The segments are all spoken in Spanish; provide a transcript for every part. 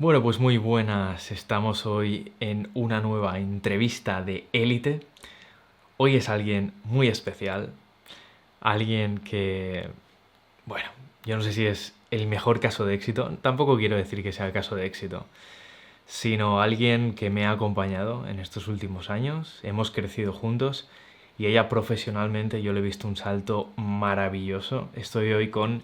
Bueno, pues muy buenas. Estamos hoy en una nueva entrevista de élite. Hoy es alguien muy especial, alguien que, bueno, yo no sé si es el mejor caso de éxito, tampoco quiero decir que sea el caso de éxito, sino alguien que me ha acompañado en estos últimos años, hemos crecido juntos y ella profesionalmente yo le he visto un salto maravilloso. Estoy hoy con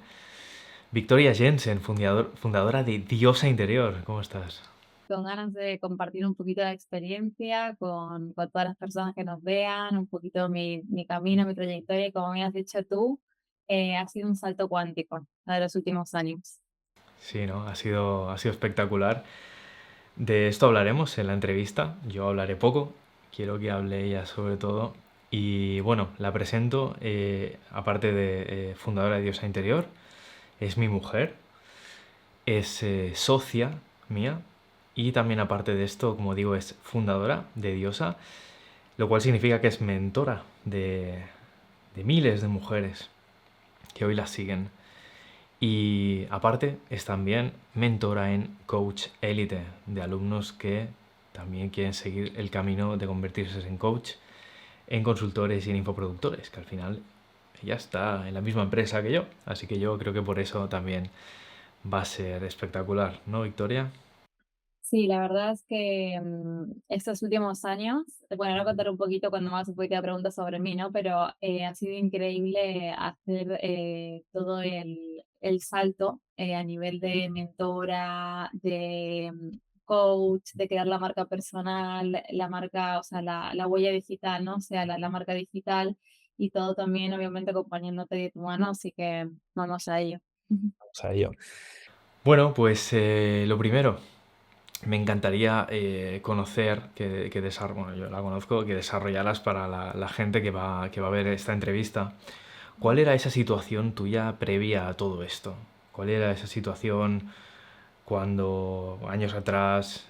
Victoria Jensen, fundadora de Diosa Interior. ¿Cómo estás? Con ganas de compartir un poquito de experiencia con todas las personas que nos vean, un poquito mi camino, mi trayectoria, y como me has dicho tú, ha sido un salto cuántico la de los últimos años. Sí, ¿no? Ha sido espectacular. De esto hablaremos en la entrevista. Yo hablaré poco. Quiero que hable ella sobre todo. Y bueno, la presento, aparte de fundadora de Diosa Interior, es mi mujer, es socia mía y también aparte de esto, como digo, es fundadora de Diosa, lo cual significa que es mentora de miles de mujeres que hoy la siguen. Y aparte es también mentora en Coach Elite, de alumnos que también quieren seguir el camino de convertirse en coach, en consultores y en infoproductores, que al final ella está en la misma empresa que yo. Así que yo creo que por eso también va a ser espectacular, ¿no, Victoria? Sí, la verdad es que estos últimos años, bueno, ahora contar un poquito cuando más un poquito de preguntas sobre mí, ¿no? Pero ha sido increíble hacer todo el salto a nivel de mentora, de coach, de crear la marca personal, la marca, o sea, la huella digital, ¿no? O sea, la marca digital y todo también, obviamente, acompañándote de tu mano, así que vamos a ello. Vamos a ello. Bueno, pues lo primero, me encantaría conocer bueno, yo la conozco, que desarrollaras para la gente que va a ver esta entrevista. ¿Cuál era esa situación tuya previa a todo esto? ¿Cuál era esa situación cuando años atrás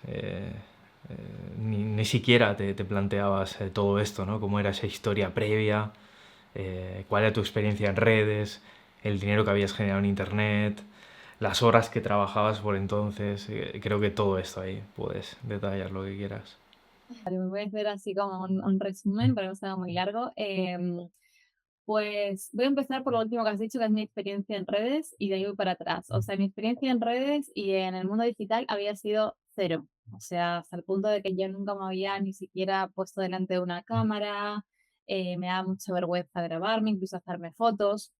ni siquiera te planteabas todo esto, ¿no? ¿Cómo era esa historia previa? ¿Cuál era tu experiencia en redes? ¿El dinero que habías generado en internet? ¿Las horas que trabajabas por entonces? Creo que todo esto ahí puedes detallar lo que quieras. Vale, me voy a hacer así como un resumen para que no sea muy largo. Pues voy a empezar por lo último que has dicho, que es mi experiencia en redes, y de ahí voy para atrás. O sea, mi experiencia en redes y en el mundo digital había sido cero. O sea, hasta el punto de que yo nunca me había ni siquiera puesto delante de una cámara, me daba mucha vergüenza grabarme, incluso hacerme fotos.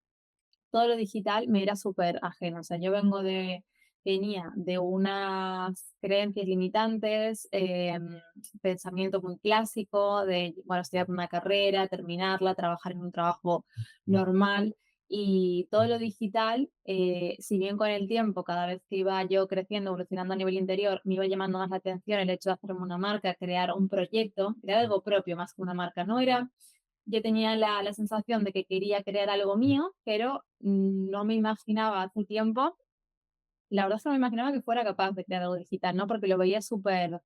Todo lo digital me era súper ajeno. O sea, venía de unas creencias limitantes, pensamiento muy clásico de, bueno, estudiar una carrera, terminarla, trabajar en un trabajo normal. Y todo lo digital, si bien con el tiempo, cada vez que iba yo creciendo, evolucionando a nivel interior, me iba llamando más la atención el hecho de hacerme una marca, crear un proyecto, crear algo propio más que una marca. No era Yo tenía la sensación de que quería crear algo mío, pero no me imaginaba hace tiempo, la verdad es que no me imaginaba que fuera capaz de crear algo digital, ¿no? Porque lo veía súper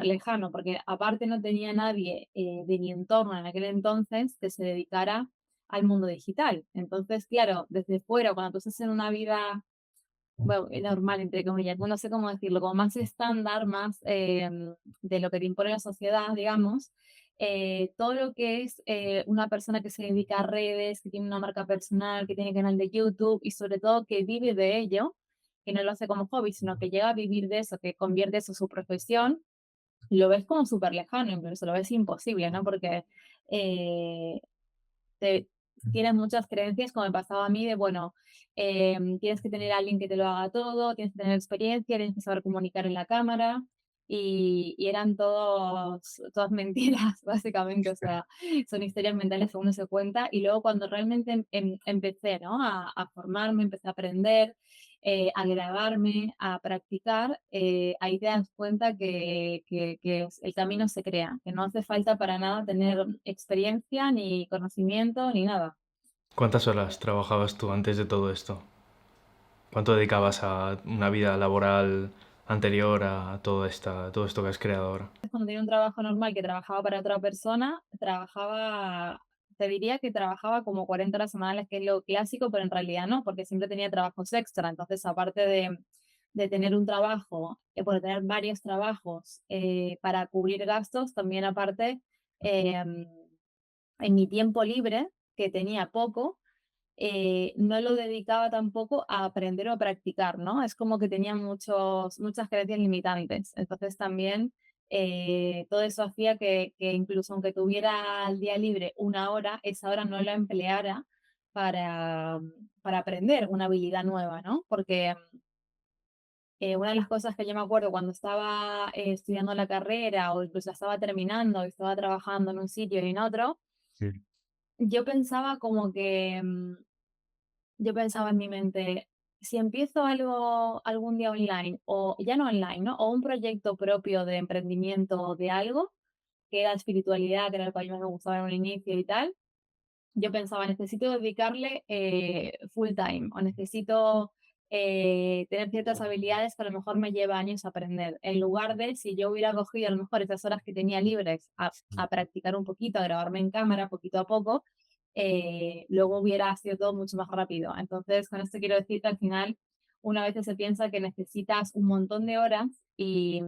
lejano, porque aparte no tenía nadie de mi entorno en aquel entonces que se dedicara al mundo digital. Entonces, claro, desde fuera, cuando tú estás en una vida, bueno, normal, entre comillas, no sé cómo decirlo, como más estándar, más de lo que te impone la sociedad, digamos, todo lo que es una persona que se dedica a redes, que tiene una marca personal, que tiene canal de YouTube y sobre todo que vive de ello, que no lo hace como hobby, sino que llega a vivir de eso, que convierte eso en su profesión, lo ves como súper lejano, incluso lo ves imposible, ¿no? Porque eh, te tienes muchas creencias, como me pasaba a mí, de bueno, tienes que tener a alguien que te lo haga todo, tienes que tener experiencia, tienes que saber comunicar en la cámara, y eran todas mentiras, básicamente, o sea, son historias mentales que uno se cuenta, y luego cuando realmente empecé, ¿no? A formarme, empecé a aprender, a grabarme, a practicar, ahí te das cuenta que el camino se crea, que no hace falta para nada tener experiencia, ni conocimiento, ni nada. ¿Cuántas horas trabajabas tú antes de todo esto? ¿Cuánto dedicabas a una vida laboral anterior a todo esto que has creado ahora? Cuando tenía un trabajo normal que trabajaba para otra persona, te diría que trabajaba como 40 horas semanales, que es lo clásico, pero en realidad no, porque siempre tenía trabajos extra. Entonces, aparte de tener un trabajo, por tener varios trabajos para cubrir gastos, también aparte, em, en mi tiempo libre, que tenía poco, no lo dedicaba tampoco a aprender o a practicar, ¿no? Es como que tenía muchas creencias limitantes. Entonces también todo eso hacía que incluso aunque tuviera el día libre una hora, esa hora no la empleara para, para aprender una habilidad nueva, ¿no? Porque una de las cosas que yo me acuerdo cuando estaba estudiando la carrera o incluso la estaba terminando y estaba trabajando en un sitio y en otro, Sí. yo pensaba como que yo pensaba en mi mente, si empiezo algo algún día online, o ya no online, ¿no? O un proyecto propio de emprendimiento de algo, que era espiritualidad, que era lo que a mí más me gustaba en un inicio y tal, yo pensaba, necesito dedicarle full time o necesito tener ciertas habilidades que a lo mejor me lleva años aprender, en lugar de si yo hubiera cogido a lo mejor esas horas que tenía libres a practicar un poquito, a grabarme en cámara poquito a poco, luego hubiera sido todo mucho más rápido. Entonces, con esto quiero decir que al final una vez se piensa que necesitas un montón de horas y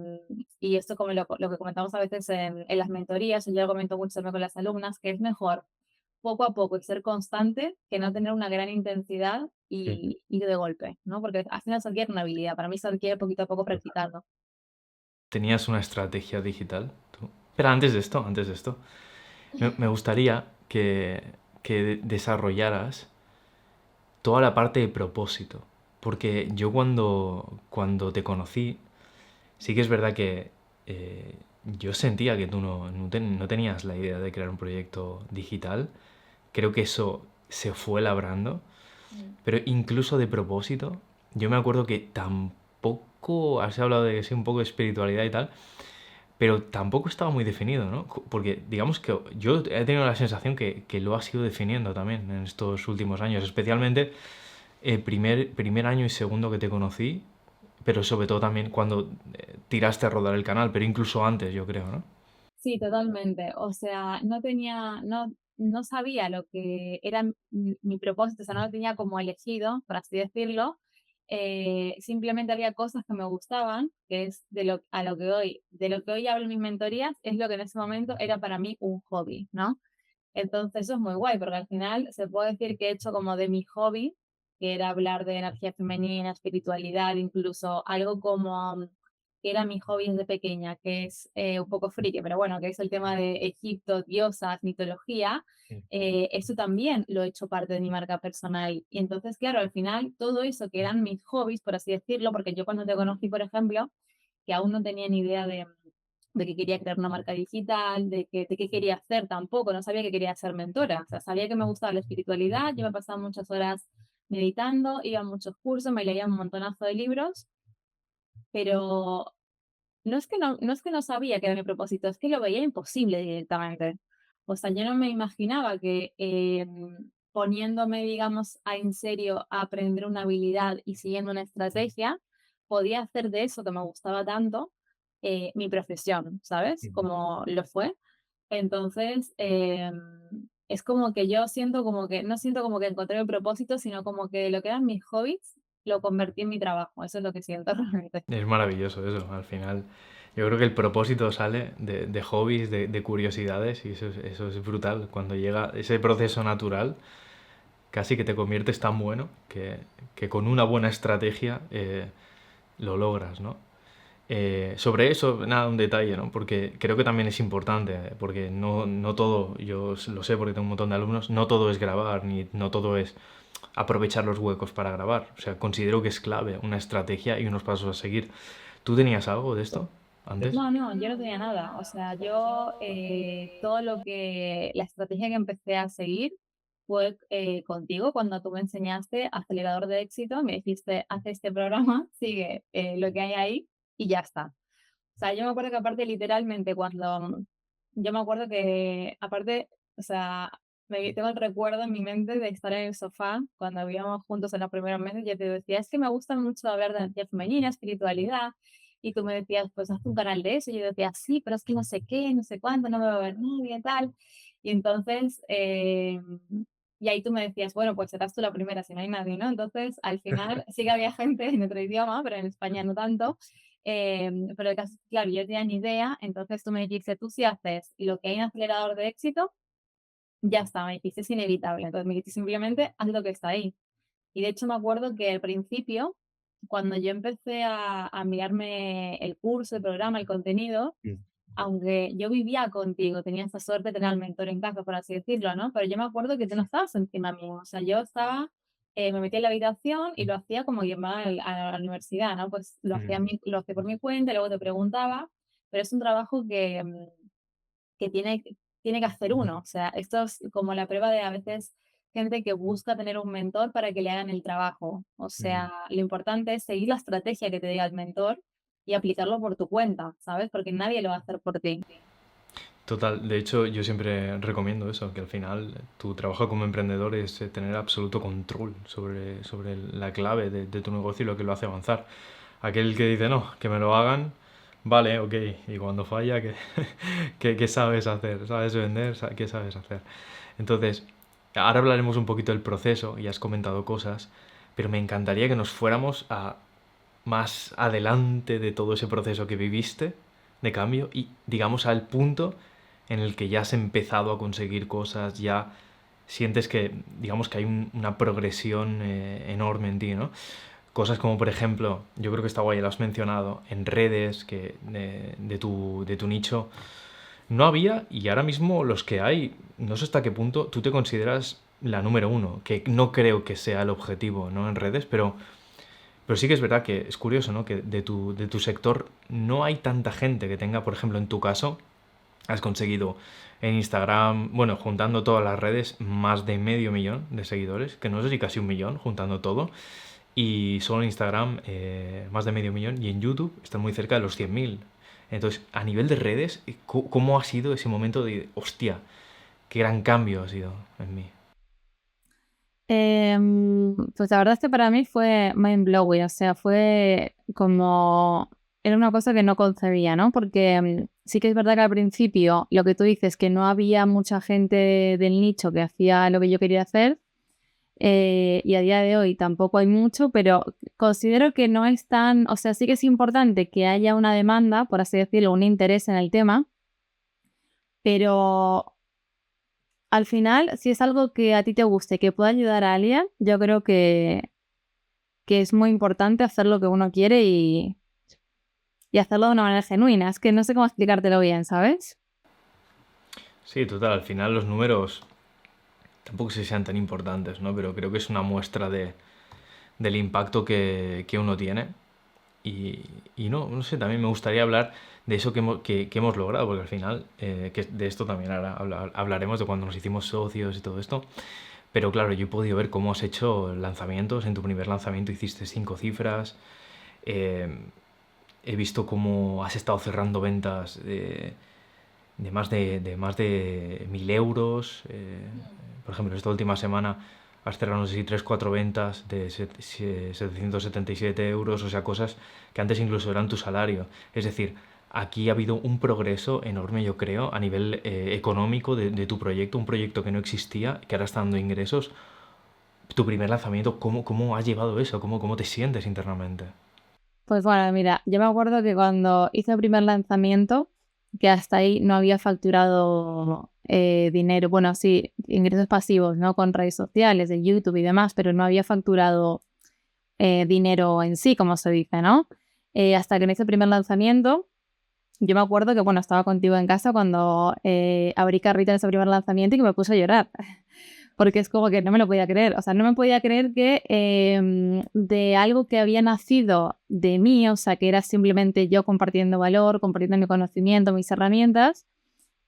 esto como lo que comentamos a veces en las mentorías, yo lo comento mucho también con las alumnas, que es mejor poco a poco y ser constante que no tener una gran intensidad Sí. y de golpe, ¿no? Porque al final se adquiere una habilidad, para mí se adquiere poquito a poco practicando. ¿Tenías una estrategia digital tú? Pero antes de esto, me gustaría que desarrollaras toda la parte de propósito. Porque yo cuando te conocí, sí que es verdad que yo sentía que tú no tenías la idea de crear un proyecto digital. Creo que eso se fue labrando. Mm. Pero incluso de propósito, yo me acuerdo que tampoco, has hablado de que sí, un poco de espiritualidad y tal, pero tampoco estaba muy definido, ¿no? Porque digamos que yo he tenido la sensación que lo has ido definiendo también en estos últimos años, especialmente el primer año y segundo que te conocí, pero sobre todo también cuando tiraste a rodar el canal, pero incluso antes, yo creo, ¿no? Sí, totalmente. O sea, no sabía lo que era mi propósito, o sea, no lo tenía como elegido, por así decirlo. Simplemente había cosas que me gustaban, que es de lo que hoy hablo en mis mentorías, es lo que en ese momento era para mí un hobby, ¿no? Entonces eso es muy guay, porque al final se puede decir que he hecho como de mi hobby, que era hablar de energía femenina, espiritualidad, incluso algo como que era mi hobby desde pequeña, que es un poco friki, pero bueno, que es el tema de Egipto, diosas, mitología. Sí. Eso también lo he hecho parte de mi marca personal. Y entonces, claro, al final todo eso que eran mis hobbies, por así decirlo, porque yo cuando te conocí, por ejemplo, que aún no tenía ni idea de que quería crear una marca digital, de qué quería hacer tampoco, no sabía que quería ser mentora, o sea, sabía que me gustaba la espiritualidad, yo me pasaba muchas horas meditando, iba a muchos cursos, me leía un montonazo de libros, pero no es que no sabía que era mi propósito, es que lo veía imposible directamente. O sea, yo no me imaginaba que poniéndome, digamos, en serio a aprender una habilidad y siguiendo una estrategia, podía hacer de eso que me gustaba tanto mi profesión, ¿sabes? Como lo fue. Entonces, es como que yo siento como que, no siento como que encontré mi propósito, sino como que lo que eran mis hobbies lo convertí en mi trabajo. Eso es lo que siento realmente. Es maravilloso eso, al final. Yo creo que el propósito sale de hobbies, de curiosidades, y eso es brutal. Cuando llega ese proceso natural, casi que te conviertes tan bueno que con una buena estrategia lo logras, ¿no? Sobre eso, nada, un detalle, ¿no? Porque creo que también es importante, porque no todo, yo lo sé porque tengo un montón de alumnos, no todo es grabar, ni no todo es aprovechar los huecos para grabar. O sea, considero que es clave una estrategia y unos pasos a seguir. ¿Tú tenías algo de esto antes? No, no, yo no tenía nada. O sea, yo todo la estrategia que empecé a seguir fue contigo cuando tú me enseñaste acelerador de éxito, me dijiste, haz este programa, sigue lo que hay ahí y ya está. O sea, yo me acuerdo que aparte literalmente yo me acuerdo que aparte, o sea, tengo el recuerdo en mi mente de estar en el sofá cuando vivíamos juntos en los primeros meses, yo te decía, es que me gusta mucho hablar de energía femenina, espiritualidad, y tú me decías, pues haz un canal de eso, y yo decía, sí, pero es que no sé qué, no sé cuánto, no me va a ver nadie, tal. Y entonces, y ahí tú me decías, bueno, pues serás tú la primera si no hay nadie, ¿no? Entonces, al final sí que había gente en otro idioma, pero en España no tanto. Pero el caso es que, claro, yo no tenía ni idea, entonces tú me dijiste, tú si haces lo que hay en Acelerador de Éxito, ya está, me dijiste, es inevitable. Entonces me dijiste simplemente, haz lo que está ahí. Y de hecho me acuerdo que al principio, cuando yo empecé a mirarme el curso, el programa, el contenido, Mm. aunque yo vivía contigo, tenía esa suerte de tener al mentor en casa, por así decirlo, ¿no? Pero yo me acuerdo que tú no estabas encima mío, o sea, yo estaba, me metía en la habitación y lo hacía como quien va a la universidad, ¿no? Pues lo hacía, Mm. lo hacía por mi cuenta y luego te preguntaba, pero es un trabajo que tiene que hacer uno. O sea, esto es como la prueba de a veces gente que busca tener un mentor para que le hagan el trabajo. O Mm. sea, lo importante es seguir la estrategia que te diga el mentor y aplicarlo por tu cuenta, ¿sabes? Porque nadie lo va a hacer por ti. Total, de hecho yo siempre recomiendo eso, que al final tu trabajo como emprendedor es tener absoluto control sobre la clave de tu negocio y lo que lo hace avanzar. Aquel que dice, no, que me lo hagan, vale, ok, y cuando falla, ¿qué, qué sabes hacer? ¿Sabes vender? ¿Qué sabes hacer? Entonces, ahora hablaremos un poquito del proceso, y has comentado cosas, pero me encantaría que nos fuéramos a más adelante de todo ese proceso que viviste de cambio y digamos al punto en el que ya has empezado a conseguir cosas, ya sientes que digamos que hay una progresión enorme en ti, ¿no? Cosas como por ejemplo, yo creo que está guay, ya lo has mencionado, en redes que de tu nicho no había y ahora mismo los que hay, no sé hasta qué punto tú te consideras la número uno, que no creo que sea el objetivo, ¿no? En redes, pero sí que es verdad que es curioso, ¿no? Que de tu sector no hay tanta gente que tenga, por ejemplo, en tu caso, has conseguido en Instagram, bueno, juntando todas las redes, más de medio millón de seguidores, que no sé si casi un millón, juntando todo. Y solo en Instagram, más de medio millón. Y en YouTube están muy cerca de los 100.000. Entonces, a nivel de redes, ¿cómo ha sido ese momento de, hostia, qué gran cambio ha sido en mí? Pues la verdad es que para mí fue mind blowing, o sea, fue como, era una cosa que no concebía, ¿no? Porque sí que es verdad que al principio, lo que tú dices, que no había mucha gente del nicho que hacía lo que yo quería hacer, y a día de hoy tampoco hay mucho, pero considero que no es tan, o sea, sí que es importante que haya una demanda, por así decirlo, un interés en el tema, pero al final, si es algo que a ti te guste, que pueda ayudar a alguien, yo creo que es muy importante hacer lo que uno quiere y hacerlo de una manera genuina. Es que no sé cómo explicártelo bien, ¿sabes? Sí, total, al final los números tampoco sé si sean tan importantes, ¿no? Pero creo que es una muestra del impacto que uno tiene. Y no sé, también me gustaría hablar de eso que hemos logrado, porque al final, que de esto también ahora hablaremos de cuando nos hicimos socios y todo esto. Pero claro, yo he podido ver cómo has hecho lanzamientos. En tu primer lanzamiento hiciste 5 cifras. eh, He visto cómo has estado cerrando ventas de más de 1.000 euros. Por ejemplo, esta última semana has cerrado, no sé si 3 4 ventas de 777 euros, o sea, cosas que antes incluso eran tu salario. Es decir, aquí ha habido un progreso enorme, yo creo, a nivel económico de tu proyecto, un proyecto que no existía, que ahora está dando ingresos. Tu primer lanzamiento, ¿cómo has llevado eso? ¿Cómo te sientes internamente? Pues bueno, mira, yo me acuerdo que cuando hice el primer lanzamiento, que hasta ahí no había facturado dinero, bueno, sí, ingresos pasivos, ¿no? Con redes sociales, de YouTube y demás, pero no había facturado dinero en sí, como se dice, ¿no? Hasta que en ese primer lanzamiento, yo me acuerdo que, bueno, estaba contigo en casa cuando abrí carrita en ese primer lanzamiento y que me puse a llorar, porque es como que no me lo podía creer. O sea, no me podía creer que de algo que había nacido de mí, o sea, que era simplemente yo compartiendo valor, compartiendo mi conocimiento, mis herramientas,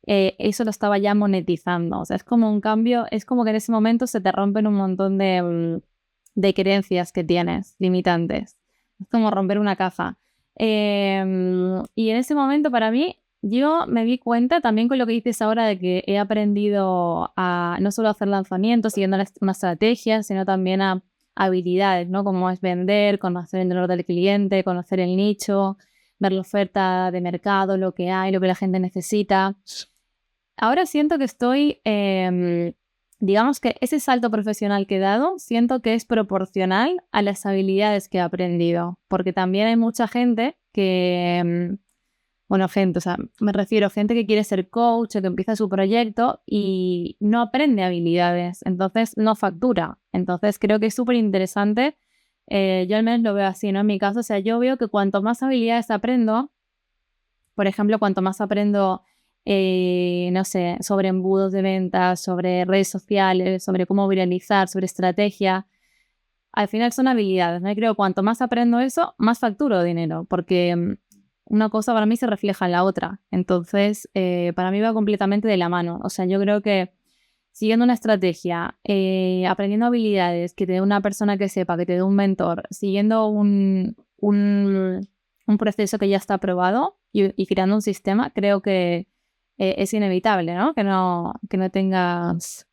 eso lo estaba ya monetizando. O sea, es como un cambio, es como que en ese momento se te rompen un montón de creencias que tienes, limitantes. Es como romper una caja. Y en ese momento para mí, yo me di cuenta también con lo que dices ahora de que he aprendido a no solo hacer lanzamientos siguiendo una estrategia, sino también a habilidades, ¿no? Como es vender, conocer el dolor del cliente, conocer el nicho, ver la oferta de mercado, lo que hay, lo que la gente necesita. Ahora siento que estoy digamos que ese salto profesional que he dado, siento que es proporcional a las habilidades que he aprendido, porque también hay mucha gente que, bueno, gente, o sea, me refiero a gente que quiere ser coach o que empieza su proyecto y no aprende habilidades, entonces no factura. Entonces creo que es súper interesante, yo al menos lo veo así, ¿no? En mi caso, o sea, yo veo que cuanto más habilidades aprendo, por ejemplo, cuanto más aprendo, no sé, sobre embudos de ventas, sobre redes sociales, sobre cómo viralizar, sobre estrategia, al final son habilidades, ¿no? Y creo que cuanto más aprendo eso, más facturo dinero, porque una cosa para mí se refleja en la otra. Entonces, para mí va completamente de la mano. O sea, yo creo que siguiendo una estrategia, aprendiendo habilidades que te dé una persona que sepa, que te dé un mentor, siguiendo un proceso que ya está aprobado y creando un sistema, creo que es inevitable, ¿no? Que no tengas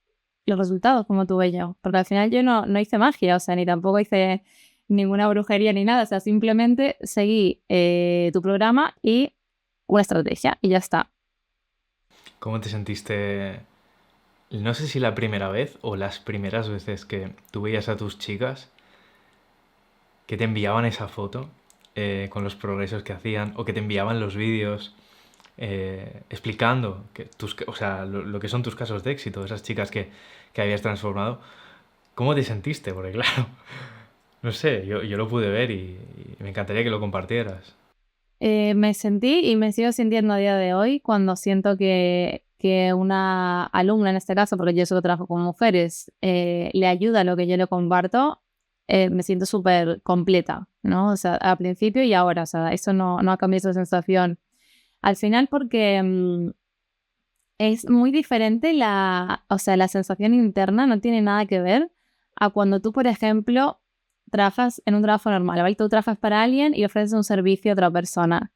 los resultados como tuve yo. Porque al final yo no hice magia, o sea, ni tampoco hice ninguna brujería ni nada. O sea, simplemente seguí tu programa y una estrategia y ya está. ¿Cómo te sentiste? No sé si la primera vez o las primeras veces que tú veías a tus chicas que te enviaban esa foto con los progresos que hacían o que te enviaban los vídeos explicando o sea, lo que son tus casos de éxito, esas chicas que habías transformado. ¿Cómo te sentiste? Porque claro, no sé, yo lo pude ver y me encantaría que lo compartieras. Me sentí y me sigo sintiendo a día de hoy cuando siento que una alumna, en este caso, porque yo solo trabajo con mujeres, le ayuda a lo que yo le comparto, me siento súper completa, ¿no? O sea, al principio y ahora, o sea, eso no ha cambiado esa sensación. Al final porque es muy diferente o sea, la sensación interna no tiene nada que ver a cuando tú, por ejemplo, trabajas en un trabajo normal, ¿vale? Tú trabajas para alguien y ofreces un servicio a otra persona.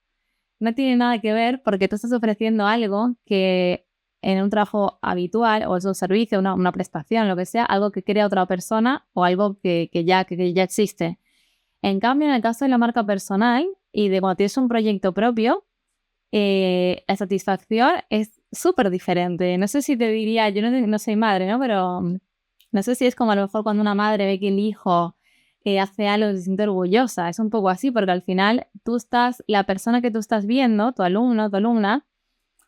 No tiene nada que ver porque tú estás ofreciendo algo que en un trabajo habitual o es un servicio, una prestación, lo que sea, algo que crea otra persona o algo que ya existe. En cambio, en el caso de la marca personal y de cuando tienes un proyecto propio, la satisfacción es súper diferente. No sé si te diría, yo no soy madre, ¿no? Pero no sé si es como a lo mejor cuando una madre ve que el hijo hace algo y se siente orgullosa. Es un poco así, porque al final la persona que tú estás viendo, tu alumno, tu alumna,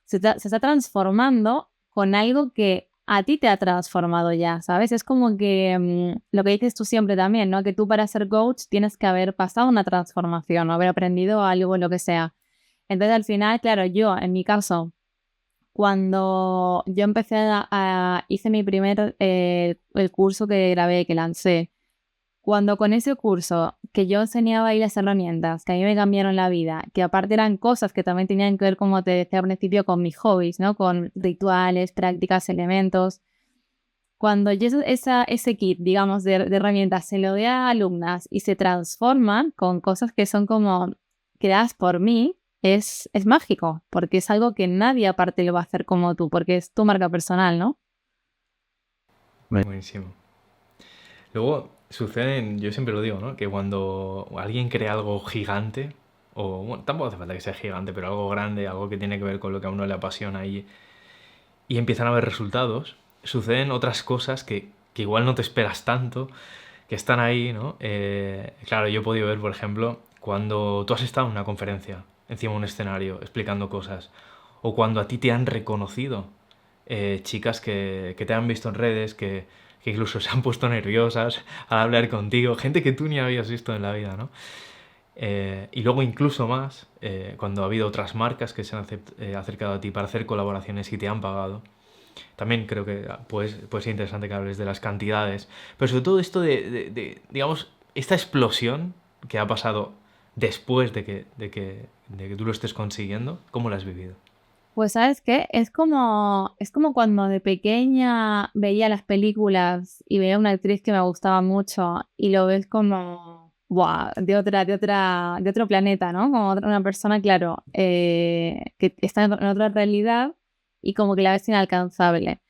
se está transformando con algo que a ti te ha transformado ya, ¿sabes? Es como que lo que dices tú siempre también, ¿no? Que tú para ser coach tienes que haber pasado una transformación o haber aprendido algo, lo que sea. Entonces, al final, claro, yo, en mi caso, cuando yo empecé hice mi primer, el curso que grabé, que lancé, cuando con ese curso que yo enseñaba ahí las herramientas que a mí me cambiaron la vida, que aparte eran cosas que también tenían que ver, como te decía al principio, con mis hobbies, ¿no? Con rituales, prácticas, elementos. Cuando yo ese kit, digamos, de herramientas se lo doy a alumnas y se transforman con cosas que son como creadas por mí, es mágico, porque es algo que nadie aparte lo va a hacer como tú, porque es tu marca personal, ¿no? Buenísimo. Luego suceden, yo siempre lo digo, ¿no? Que cuando alguien crea algo gigante, o bueno, tampoco hace falta que sea gigante, pero algo grande, algo que tiene que ver con lo que a uno le apasiona y empiezan a ver resultados, suceden otras cosas que igual no te esperas tanto, que están ahí, ¿no? Claro, yo he podido ver, por ejemplo, cuando tú has estado en una conferencia, encima de un escenario, explicando cosas, o cuando a ti te han reconocido, chicas que te han visto en redes, que incluso se han puesto nerviosas al hablar contigo, gente que tú ni habías visto en la vida, ¿no? Y luego incluso más, cuando ha habido otras marcas que se han acercado a ti para hacer colaboraciones y te han pagado. También creo que puede ser interesante que hables de las cantidades, pero sobre todo esto digamos, esta explosión que ha pasado después de que tú lo estés consiguiendo, ¿cómo lo has vivido? Pues, ¿sabes qué? Es como cuando de pequeña veía las películas y veía una actriz que me gustaba mucho y lo ves como, ¡buah!, de otro planeta, ¿no? Como una persona, claro, que está en otra realidad y como que la ves inalcanzable.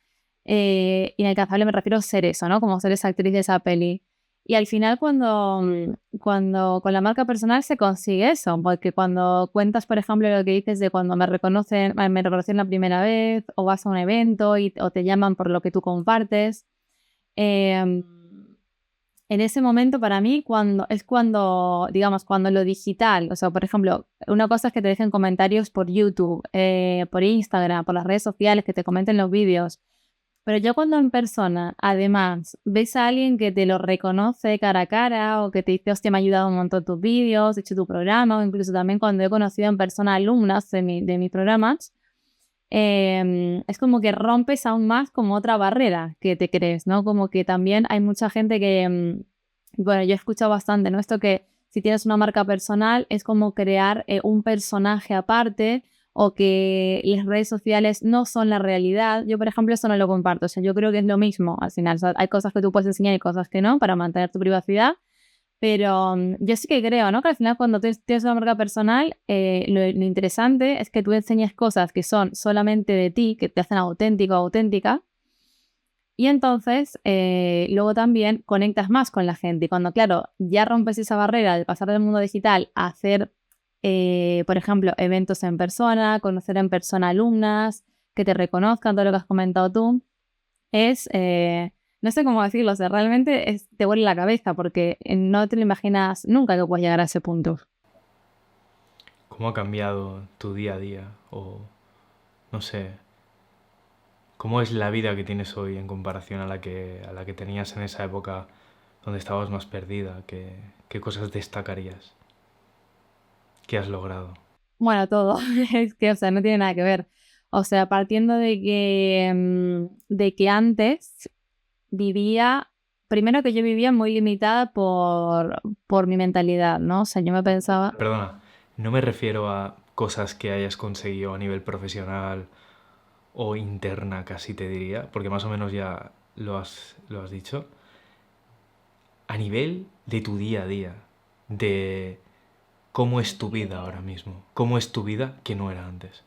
Inalcanzable me refiero a ser eso, ¿no? Como ser esa actriz de esa peli. Y al final cuando con la marca personal se consigue eso, porque cuando cuentas, por ejemplo, lo que dices de cuando me reconocen la primera vez, o vas a un evento o te llaman por lo que tú compartes, em, en ese momento para mí cuando, digamos, cuando lo digital, o sea, por ejemplo, una cosa es que te dejen comentarios por YouTube, por Instagram, por las redes sociales, que te comenten los vídeos, pero yo cuando en persona, además, ves a alguien que te lo reconoce cara a cara o que te dice, hostia, me ha ayudado un montón tus vídeos, he hecho tu programa, o incluso también cuando he conocido en persona alumnas de mis programas, es como que rompes aún más como otra barrera que te crees, ¿no? Como que también hay mucha gente que, bueno, yo he escuchado bastante, ¿no? Esto que si tienes una marca personal es como crear un personaje aparte o que las redes sociales no son la realidad. Yo, por ejemplo, eso no lo comparto. O sea, yo creo que es lo mismo al final. O sea, hay cosas que tú puedes enseñar y cosas que no para mantener tu privacidad. Pero yo sí que creo, ¿no? Que al final cuando tú tienes una marca personal, lo interesante es que tú enseñes cosas que son solamente de ti, que te hacen auténtico o auténtica, y entonces luego también conectas más con la gente. Y cuando, claro, ya rompes esa barrera de pasar del mundo digital a hacer, por ejemplo, eventos en persona, conocer en persona alumnas, que te reconozcan todo lo que has comentado tú, es, no sé cómo decirlo, o sea, realmente te vuela la cabeza porque no te lo imaginas nunca que puedes llegar a ese punto. ¿Cómo ha cambiado tu día a día? O no sé, ¿cómo es la vida que tienes hoy en comparación a la que tenías en esa época donde estabas más perdida? ¿Qué cosas destacarías? ¿Qué has logrado? Bueno, todo, es que, o sea, no tiene nada que ver. O sea, partiendo de que antes vivía, primero que yo vivía muy limitada por mi mentalidad, ¿no? O sea, yo me pensaba, Perdona, no me refiero a cosas que hayas conseguido a nivel profesional o interna, casi te diría, porque más o menos ya lo has dicho. A nivel de tu día a día, de cómo es tu vida ahora mismo, cómo es tu vida que no era antes.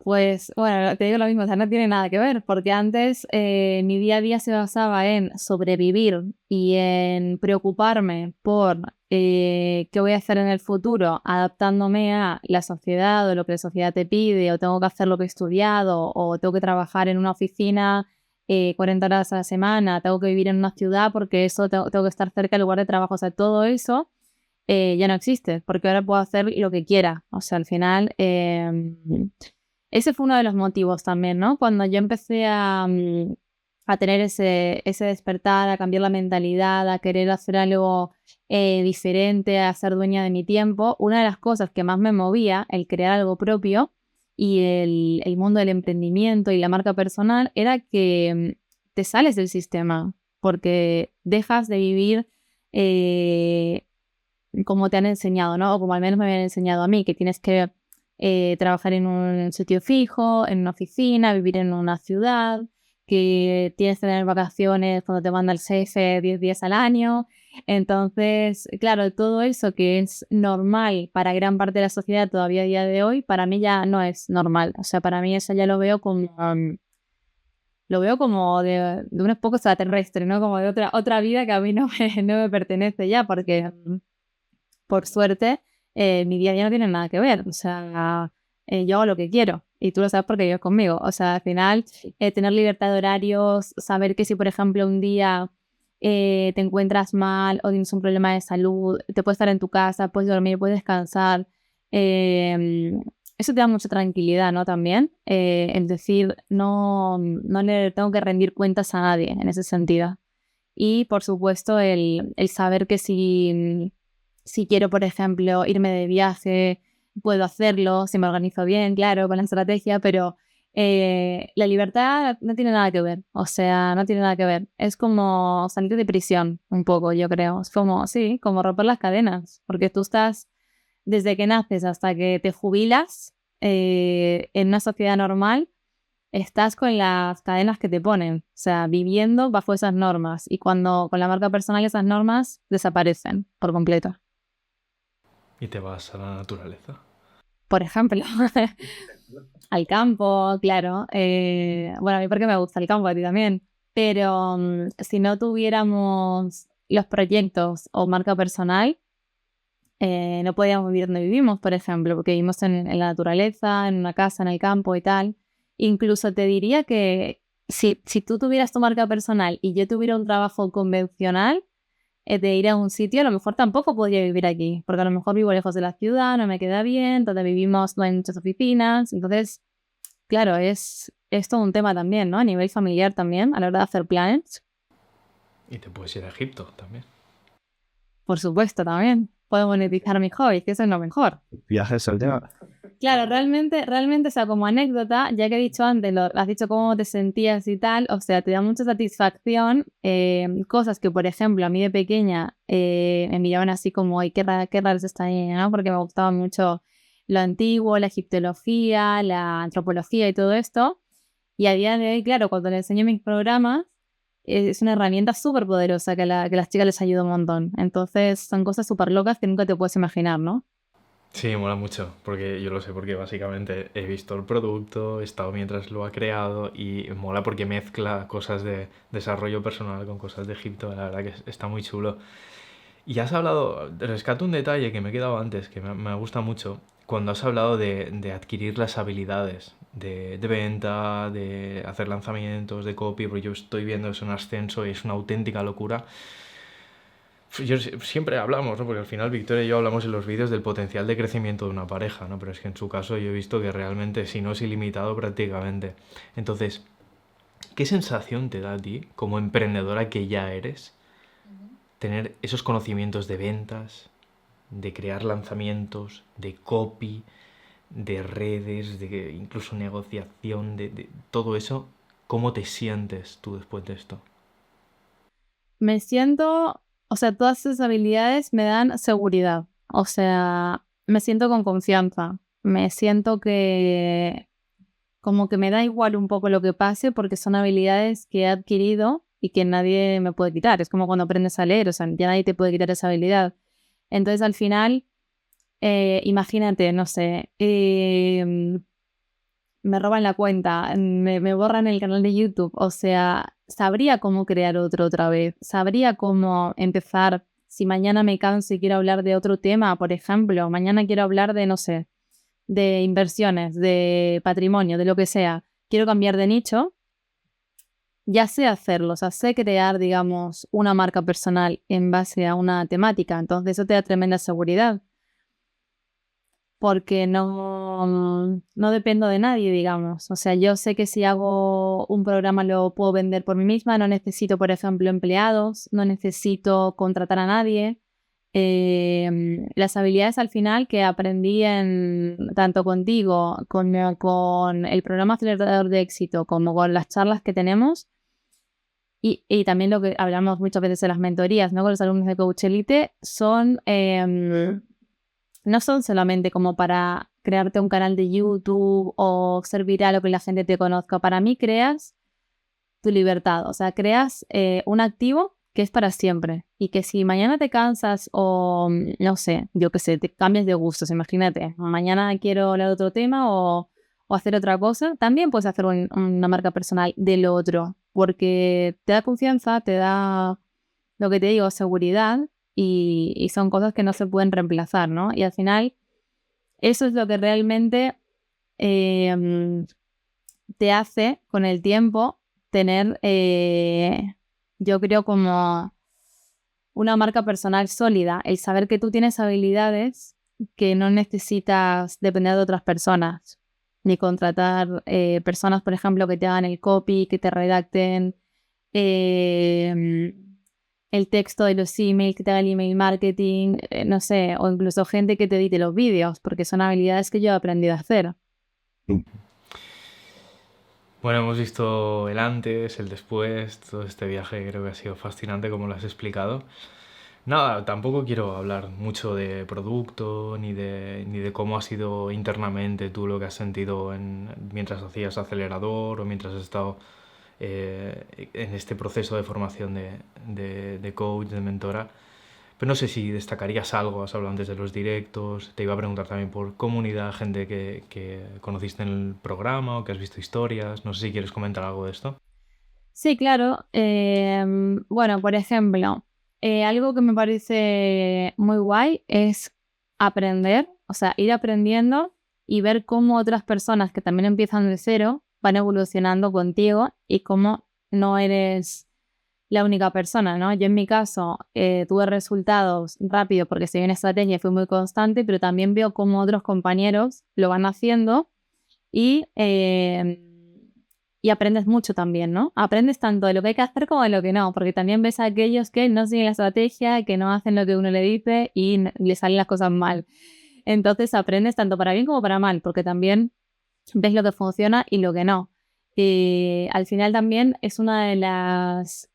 pues, bueno, te digo lo mismo, o sea, no tiene nada que ver, porque antes mi día a día se basaba en sobrevivir y en preocuparme por qué voy a hacer en el futuro, adaptándome a la sociedad o lo que la sociedad te pide, o tengo que hacer lo que he estudiado, o tengo que trabajar en una oficina 40 horas a la semana, tengo que vivir en una ciudad porque eso tengo que estar cerca del lugar de trabajo, o sea, todo eso ya no existe, porque ahora puedo hacer lo que quiera, o sea, al final... ese fue uno de los motivos también, ¿no? Cuando yo empecé a tener ese despertar, a cambiar la mentalidad, a querer hacer algo diferente, a ser dueña de mi tiempo, una de las cosas que más me movía, el crear algo propio y el mundo del emprendimiento y la marca personal, era que te sales del sistema, porque dejas de vivir eh, como te han enseñado, ¿no? O como al menos me habían enseñado a mí, que tienes que trabajar en un sitio fijo, en una oficina, vivir en una ciudad, que tienes que tener vacaciones cuando te manda el jefe 10 días al año. Entonces, claro, todo eso que es normal para gran parte de la sociedad todavía a día de hoy, para mí ya no es normal. O sea, para mí eso ya lo veo como de unos pocos extraterrestres, ¿no? Como de otra vida que a mí no me pertenece ya, porque por suerte, mi día a día no tiene nada que ver. O sea, yo hago lo que quiero y tú lo sabes porque vives conmigo. O sea, al final, tener libertad de horarios, saber que si, por ejemplo, un día te encuentras mal o tienes un problema de salud, te puedes estar en tu casa, puedes dormir, puedes descansar. Eso te da mucha tranquilidad, ¿no? También, el decir, no le tengo que rendir cuentas a nadie en ese sentido. Y, por supuesto, el saber que si quiero, por ejemplo, irme de viaje, puedo hacerlo, si me organizo bien, claro, con la estrategia, pero la libertad no tiene nada que ver, o sea, no tiene nada que ver. Es como salir de prisión, un poco, yo creo. Es como, sí, como romper las cadenas, porque tú estás desde que naces hasta que te jubilas en una sociedad normal, estás con las cadenas que te ponen, o sea, viviendo bajo esas normas, y cuando con la marca personal esas normas desaparecen por completo. Y te vas a la naturaleza. Por ejemplo, al campo, claro. Bueno, a mí porque me gusta el campo, a ti también. pero si no tuviéramos los proyectos o marca personal, no podíamos vivir donde vivimos, por ejemplo, porque vivimos en la naturaleza, en una casa, en el campo y tal. Incluso te diría que si tú tuvieras tu marca personal y yo tuviera un trabajo convencional, de ir a un sitio, a lo mejor tampoco podría vivir aquí, porque a lo mejor vivo lejos de la ciudad, no me queda bien, donde vivimos no hay muchas oficinas. Entonces, claro, es todo un tema también, ¿no? A nivel familiar también, a la hora de hacer planes. Y te puedes ir a Egipto también. Por supuesto, también. Puedo monetizar mis hobbies, que eso es lo mejor. Viajes al tema. Claro, realmente, o sea, como anécdota, ya que he dicho antes, has dicho cómo te sentías y tal, o sea, te da mucha satisfacción cosas que, por ejemplo, a mí de pequeña me miraban así como, ay, qué raro es esta niña, ¿no? Porque me gustaba mucho lo antiguo, la egiptología, la antropología y todo esto. Y a día de hoy, claro, cuando le enseño mis programas, es una herramienta súper poderosa que a las chicas les ayuda un montón. Entonces, son cosas súper locas que nunca te puedes imaginar, ¿no? Sí, mola mucho, porque yo lo sé, porque básicamente he visto el producto, he estado mientras lo ha creado y mola porque mezcla cosas de desarrollo personal con cosas de Egipto, la verdad que está muy chulo. Y has hablado, rescato un detalle que me he quedado antes, que me gusta mucho, cuando has hablado de adquirir las habilidades de venta, de hacer lanzamientos, de copy, porque yo estoy viendo eso en ascenso y es una auténtica locura. Siempre hablamos, ¿no? Porque al final Victoria y yo hablamos en los vídeos del potencial de crecimiento de una pareja, ¿no? Pero es que en su caso yo he visto que realmente, si no es ilimitado prácticamente. Entonces, ¿qué sensación te da a ti, como emprendedora que ya eres, tener esos conocimientos de ventas, de crear lanzamientos, de copy, de redes, de incluso negociación, de todo eso? ¿Cómo te sientes tú después de esto? Me siento, o sea, todas esas habilidades me dan seguridad. O sea, me siento con confianza. Me siento que como que me da igual un poco lo que pase porque son habilidades que he adquirido y que nadie me puede quitar. Es como cuando aprendes a leer, o sea, ya nadie te puede quitar esa habilidad. Entonces, al final, imagínate, no sé, me roban la cuenta, me borran el canal de YouTube, o sea, sabría cómo crear otro otra vez, sabría cómo empezar. Si mañana me canso y quiero hablar de otro tema, por ejemplo, mañana quiero hablar de, no sé, de inversiones, de patrimonio, de lo que sea, quiero cambiar de nicho, ya sé hacerlo, o sea, sé crear, digamos, una marca personal en base a una temática, entonces eso te da tremenda seguridad porque no dependo de nadie, digamos. O sea, yo sé que si hago un programa lo puedo vender por mí misma, no necesito, por ejemplo, empleados, no necesito contratar a nadie. Las habilidades al final que aprendí tanto contigo, con el programa acelerador de éxito, como con las charlas que tenemos, y también lo que hablamos muchas veces en las mentorías, ¿no? Con los alumnos de Coach Elite, no son solamente como para crearte un canal de YouTube o ser viral o que la gente te conozca. Para mí creas tu libertad, o sea, creas un activo que es para siempre y que si mañana te cansas o no sé, yo qué sé, te cambias de gustos, imagínate, mañana quiero hablar de otro tema o hacer otra cosa, también puedes hacer una marca personal de lo otro, porque te da confianza, te da, lo que te digo, seguridad y son cosas que no se pueden reemplazar, ¿no? Y al final, eso es lo que realmente te hace con el tiempo tener, yo creo, como una marca personal sólida, el saber que tú tienes habilidades que no necesitas depender de otras personas, ni contratar personas, por ejemplo, que te hagan el copy, que te redacten el texto de los emails, que te haga el email marketing, no sé, o incluso gente que te edite los vídeos, porque son habilidades que yo he aprendido a hacer. Bueno, hemos visto el antes, el después, todo este viaje creo que ha sido fascinante como lo has explicado. Nada, tampoco quiero hablar mucho de producto ni de cómo ha sido internamente tú lo que has sentido mientras hacías acelerador o mientras has estado en este proceso de formación de coach, de mentora. Pero no sé si destacarías algo, has hablado antes de los directos, te iba a preguntar también por comunidad, gente que conociste en el programa o que has visto historias, no sé si quieres comentar algo de esto. Sí, claro. Bueno, por ejemplo, algo que me parece muy guay es aprender, o sea, ir aprendiendo y ver cómo otras personas que también empiezan de cero van evolucionando contigo y cómo no eres la única persona, ¿no? Yo en mi caso tuve resultados rápido porque seguí una estrategia y fui muy constante, pero también veo cómo otros compañeros lo van haciendo y, y aprendes mucho también, ¿no? Aprendes tanto de lo que hay que hacer como de lo que no, porque también ves a aquellos que no siguen la estrategia, que no hacen lo que uno le dice y le salen las cosas mal. Entonces aprendes tanto para bien como para mal, porque también ves lo que funciona y lo que no. Al final también es una de las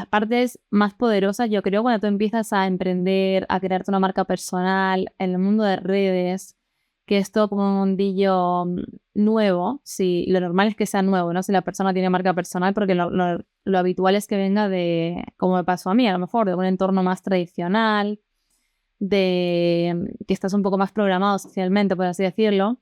partes más poderosas, yo creo, cuando tú empiezas a emprender, a crearte una marca personal en el mundo de redes, que es todo como un mundillo nuevo. Si lo normal es que sea nuevo, ¿no? Si la persona tiene marca personal, porque lo habitual es que venga de, como me pasó a mí, a lo mejor, de un entorno más tradicional, de que estás un poco más programado socialmente, por así decirlo.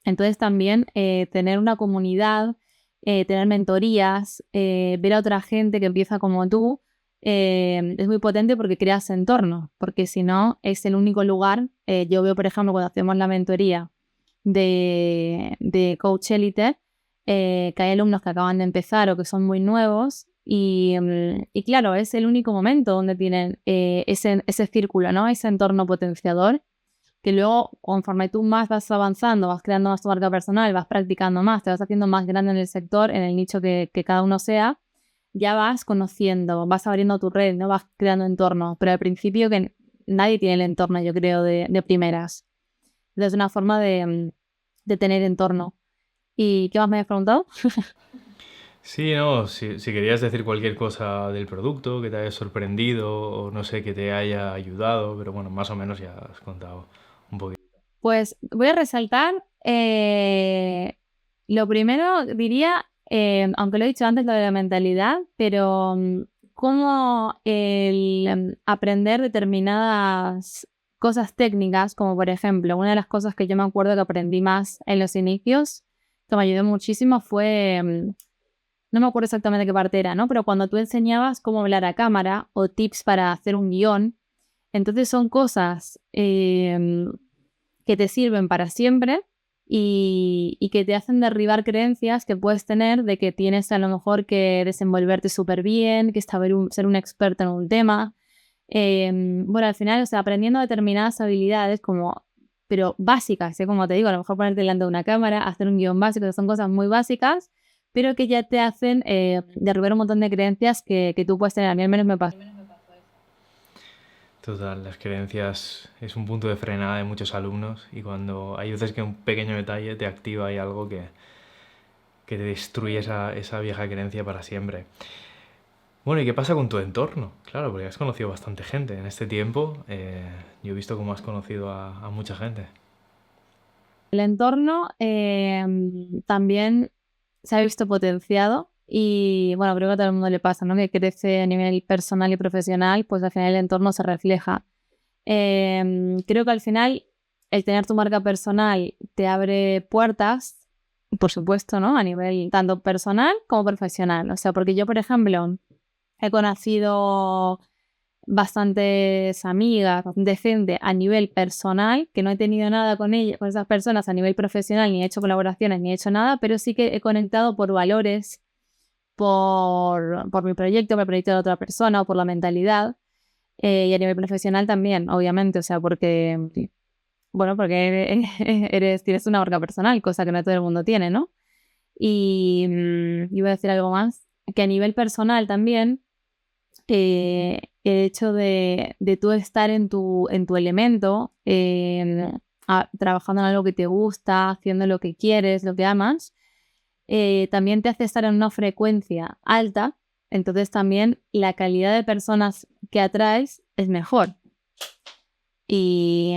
Entonces también tener una comunidad, tener mentorías, ver a otra gente que empieza como tú, es muy potente porque creas entorno, porque si no es el único lugar. Yo veo, por ejemplo, cuando hacemos la mentoría de Coach Elite, que hay alumnos que acaban de empezar o que son muy nuevos y claro, es el único momento donde tienen ese círculo, ¿no? Ese entorno potenciador que luego, conforme tú más vas avanzando, vas creando más tu marca personal, vas practicando más, te vas haciendo más grande en el sector, en el nicho que cada uno sea, ya vas conociendo, vas abriendo tu red, ¿no? Vas creando entorno. Pero al principio que nadie tiene el entorno, yo creo, de primeras. Entonces, es una forma de tener entorno. ¿Y qué más me has preguntado? Sí, no, si querías decir cualquier cosa del producto que te haya sorprendido o no sé, que te haya ayudado, pero bueno, más o menos ya has contado un poquito. Pues voy a resaltar, lo primero diría, aunque lo he dicho antes, lo de la mentalidad, pero cómo el aprender determinadas cosas técnicas, como por ejemplo, una de las cosas que yo me acuerdo que aprendí más en los inicios, que me ayudó muchísimo, fue, no me acuerdo exactamente qué parte era, ¿no? Pero cuando tú enseñabas cómo hablar a cámara o tips para hacer un guión, entonces son cosas que te sirven para siempre y que te hacen derribar creencias que puedes tener de que tienes a lo mejor que desenvolverte súper bien, que ser un experto en un tema. Bueno, al final, o sea, aprendiendo determinadas habilidades como, pero básicas, ¿eh? Como te digo, a lo mejor ponerte delante de una cámara, hacer un guión básico, que son cosas muy básicas, pero que ya te hacen derribar un montón de creencias que tú puedes tener. A mí al menos me pasó. Total, las creencias es un punto de frenada de muchos alumnos y cuando hay veces que un pequeño detalle te activa y algo que te destruye esa vieja creencia para siempre. Bueno, ¿y qué pasa con tu entorno? Claro, porque has conocido bastante gente en este tiempo. Yo he visto cómo has conocido a mucha gente. El entorno también se ha visto potenciado y bueno, creo que a todo el mundo le pasa, ¿no? Que crece a nivel personal y profesional, pues al final el entorno se refleja. Creo que al final el tener tu marca personal te abre puertas, por supuesto, ¿no? A nivel tanto personal como profesional. O sea, porque yo, por ejemplo, he conocido bastantes amigas, bastante gente a nivel personal, que no he tenido nada con ellas, con esas personas a nivel profesional, ni he hecho colaboraciones, ni he hecho nada, pero sí que he conectado por valores, por mi proyecto, por el proyecto de otra persona o por la mentalidad. Y a nivel profesional también, obviamente, o sea, porque, bueno, porque tienes una marca personal, cosa que no todo el mundo tiene, ¿no? Y iba a decir algo más, que a nivel personal también, el hecho de tú estar en tu elemento, trabajando en algo que te gusta, haciendo lo que quieres, lo que amas, también te hace estar en una frecuencia alta, entonces también la calidad de personas que atraes es mejor. Y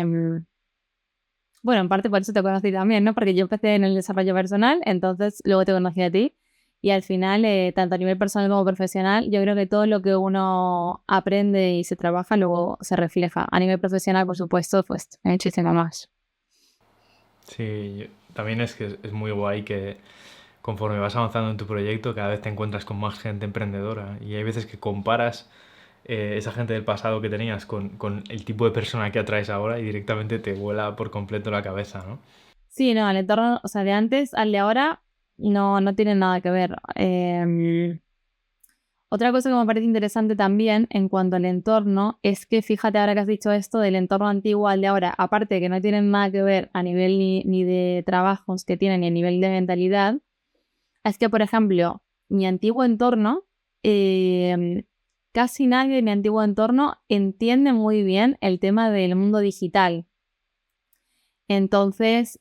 bueno, en parte por eso te conocí también, ¿no? Porque yo empecé en el desarrollo personal, entonces luego te conocí a ti. Y al final, tanto a nivel personal como profesional, yo creo que todo lo que uno aprende y se trabaja luego se refleja. A nivel profesional, por supuesto, pues muchísimo más. Sí, también es que es muy guay que conforme vas avanzando en tu proyecto, cada vez te encuentras con más gente emprendedora y hay veces que comparas esa gente del pasado que tenías con el tipo de persona que atraes ahora y directamente te vuela por completo la cabeza, ¿no? Sí, no, el entorno, o sea, de antes al de ahora no tiene nada que ver. Otra cosa que me parece interesante también en cuanto al entorno es que fíjate ahora que has dicho esto del entorno antiguo al de ahora, aparte de que no tienen nada que ver a nivel ni de trabajos que tienen ni a nivel de mentalidad, es que, por ejemplo, mi antiguo entorno, casi nadie de mi antiguo entorno entiende muy bien el tema del mundo digital. Entonces,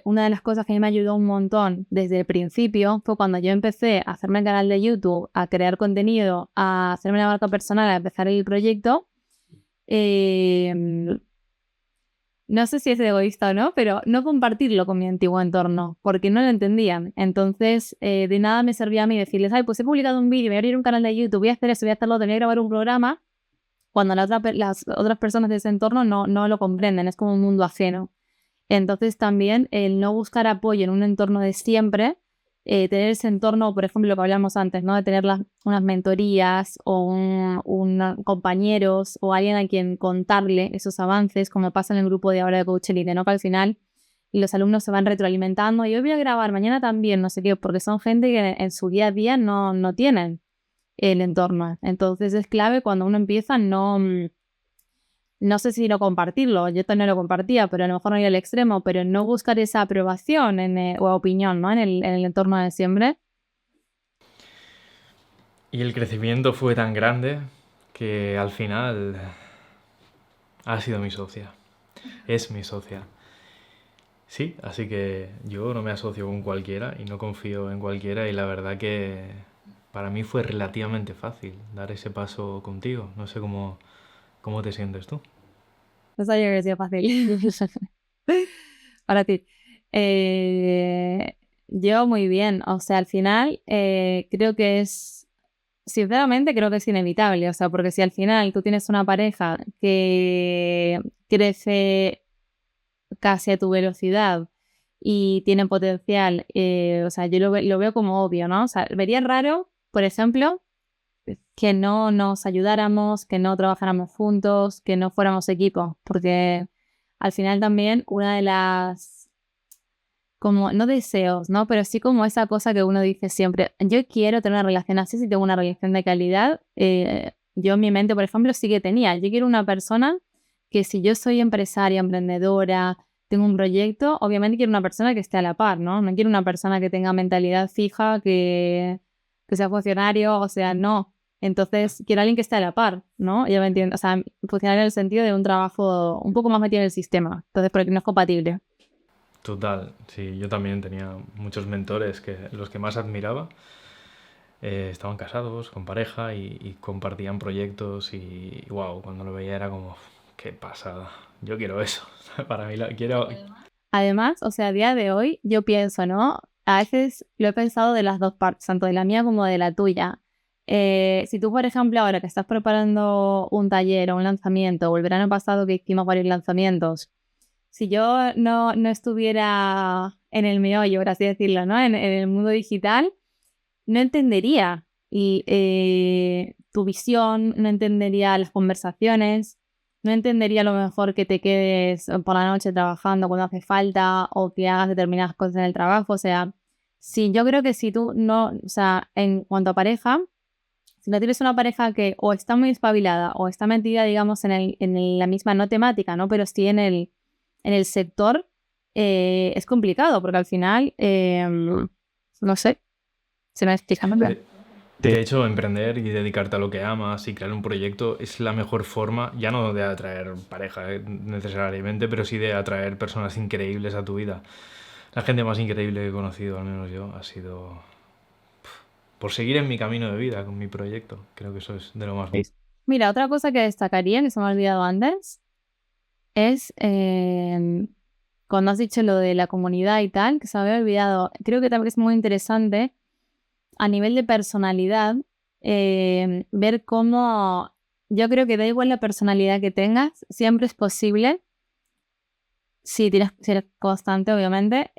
una de las cosas que a mí me ayudó un montón desde el principio fue cuando yo empecé a hacerme el canal de YouTube, a crear contenido, a hacerme la marca personal, a empezar el proyecto. No sé si es egoísta o no, pero no compartirlo con mi antiguo entorno, porque no lo entendían. Entonces, de nada me servía a mí decirles, ay, pues he publicado un vídeo, voy a abrir un canal de YouTube, voy a hacer eso, voy a hacerlo, voy a grabar un programa, cuando las otras personas de ese entorno no lo comprenden, es como un mundo ajeno. Entonces también el no buscar apoyo en un entorno de siempre, tener ese entorno, por ejemplo, lo que hablamos antes, ¿no? De tener unas mentorías o compañeros o alguien a quien contarle esos avances, como pasa en el grupo de ahora de Coach Elite, ¿no? Que al final los alumnos se van retroalimentando y hoy voy a grabar, mañana también, no sé qué, porque son gente que en su día a día no tienen el entorno. Entonces es clave cuando uno empieza, no sé si no compartirlo, yo también lo compartía, pero a lo mejor no ir al extremo, pero no buscar esa aprobación o opinión, ¿no? En el entorno de siempre. Y el crecimiento fue tan grande que al final ha sido mi socia. Es mi socia. Sí, así que yo no me asocio con cualquiera y no confío en cualquiera y la verdad que para mí fue relativamente fácil dar ese paso contigo. No sé cómo te sientes tú. No sabía que decía fácil. Para ti. Eh, yo muy bien, o sea, al final creo que sinceramente creo que es inevitable, o sea, porque si al final tú tienes una pareja que crece casi a tu velocidad y tiene potencial, o sea, yo lo veo como obvio, ¿no? O sea, vería raro, por ejemplo, que no nos ayudáramos, que no trabajáramos juntos, que no fuéramos equipo, porque al final también una de las, como, no deseos, ¿no? Pero sí como esa cosa que uno dice siempre, yo quiero tener una relación así, si tengo una relación de calidad, yo en mi mente, por ejemplo, sí que tenía, yo quiero una persona que si yo soy empresaria, emprendedora, tengo un proyecto, obviamente quiero una persona que esté a la par, ¿no? No quiero una persona que tenga mentalidad fija, que sea funcionario, o sea, no. Entonces, quiero a alguien que esté a la par, ¿no? Ya me entiendo, o sea, funcionario en el sentido de un trabajo un poco más metido en el sistema, entonces, porque no es compatible. Total, sí, yo también tenía muchos mentores que los que más admiraba estaban casados, con pareja y compartían proyectos y wow, cuando lo veía era como, qué pasada, yo quiero eso, para mí quiero. Además, o sea, a día de hoy yo pienso, ¿no? A veces lo he pensado de las dos partes, tanto de la mía como de la tuya. Si tú, por ejemplo, ahora que estás preparando un taller o un lanzamiento, o el verano pasado que hicimos varios lanzamientos, si yo no estuviera en el meollo, por así decirlo, ¿no? En el mundo digital, no entendería tu visión, no entendería las conversaciones, no entendería a lo mejor que te quedes por la noche trabajando cuando hace falta o que hagas determinadas cosas en el trabajo. O sea, sí, yo creo que si tú no, o sea, en cuanto a pareja, si no tienes una pareja que o está muy espabilada o está metida, digamos, en la misma, no temática, ¿no? Pero sí en el sector, es complicado porque al final, no sé, se me explica muy bien. De, de hecho, emprender y dedicarte a lo que amas y crear un proyecto es la mejor forma, ya no de atraer pareja necesariamente, pero sí de atraer personas increíbles a tu vida. La gente más increíble que he conocido, al menos yo, ha sido por seguir en mi camino de vida con mi proyecto. Creo que eso es de lo más bonito. Mira, otra cosa que destacaría, que se me ha olvidado antes, es cuando has dicho lo de la comunidad y tal, que se me había olvidado, creo que también es muy interesante a nivel de personalidad, ver cómo, yo creo que da igual la personalidad que tengas, siempre es posible Sí, tienes que ser constante, obviamente.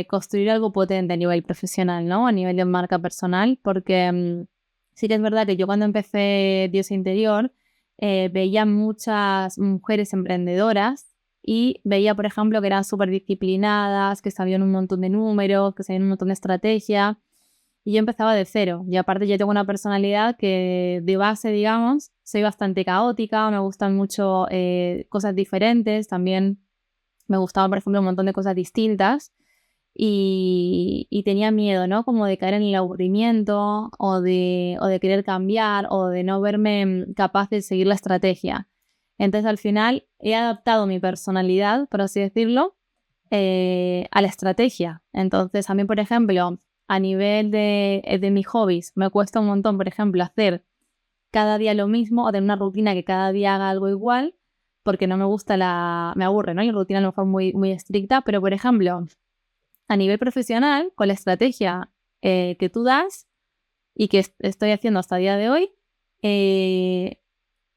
Construir algo potente a nivel profesional, ¿no? A nivel de marca personal, porque sí que es verdad que yo cuando empecé Dios Interior veía muchas mujeres emprendedoras y veía, por ejemplo, que eran súper disciplinadas, que sabían un montón de números, que sabían un montón de estrategia. Y yo empezaba de cero. Y aparte yo tengo una personalidad que de base, digamos, soy bastante caótica, me gustan mucho cosas diferentes, también me gustaban, por ejemplo, un montón de cosas distintas y tenía miedo, ¿no? Como de caer en el aburrimiento o de querer cambiar o de no verme capaz de seguir la estrategia. Entonces, al final, he adaptado mi personalidad, por así decirlo, a la estrategia. Entonces, a mí, por ejemplo, a nivel de mis hobbies, me cuesta un montón, por ejemplo, hacer cada día lo mismo o tener una rutina que cada día haga algo igual, porque no me gusta me aburre, ¿no? Y rutina a lo mejor muy, muy estricta, pero por ejemplo, a nivel profesional, con la estrategia que tú das y que estoy haciendo hasta el día de hoy,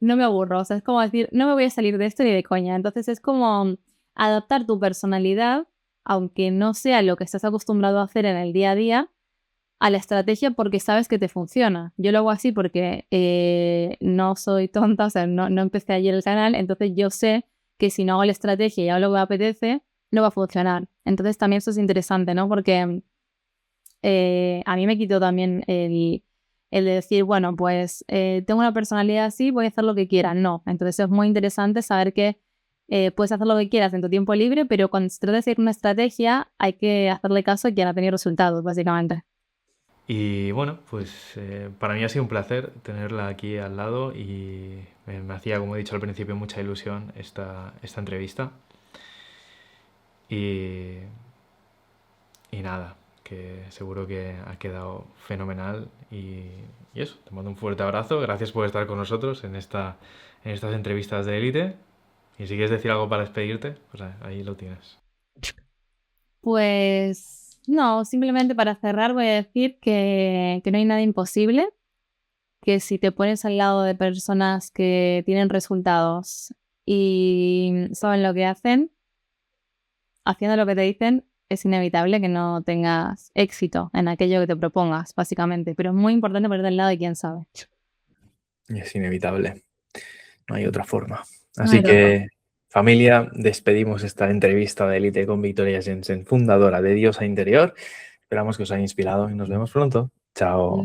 no me aburro. O sea, es como decir, no me voy a salir de esto ni de coña. Entonces es como adaptar tu personalidad, aunque no sea lo que estás acostumbrado a hacer en el día a día, a la estrategia porque sabes que te funciona. Yo lo hago así porque no soy tonta, o sea, no empecé ayer el canal, entonces yo sé que si no hago la estrategia y hago lo que me apetece, no va a funcionar. Entonces también eso es interesante, ¿no? Porque a mí me quitó también el de decir, bueno, pues tengo una personalidad así, voy a hacer lo que quiera. No, entonces es muy interesante saber que puedes hacer lo que quieras en tu tiempo libre, pero cuando se trata de seguir una estrategia hay que hacerle caso a quien ha tenido resultados, básicamente. Y bueno, pues para mí ha sido un placer tenerla aquí al lado y me hacía, como he dicho al principio, mucha ilusión esta entrevista. Y, y nada, que seguro que ha quedado fenomenal. Y eso, te mando un fuerte abrazo. Gracias por estar con nosotros en estas entrevistas de élite. Y si quieres decir algo para despedirte, pues ahí lo tienes. Pues no, simplemente para cerrar voy a decir que no hay nada imposible, que si te pones al lado de personas que tienen resultados y saben lo que hacen, haciendo lo que te dicen, es inevitable que no tengas éxito en aquello que te propongas, básicamente. Pero es muy importante ponerte al lado de quien sabe. Es inevitable, no hay otra forma. No hay Así otra. que, familia, despedimos esta entrevista de Élite con Victoria Jensen, fundadora de Diosa Interior. Esperamos que os haya inspirado y nos vemos pronto. Chao.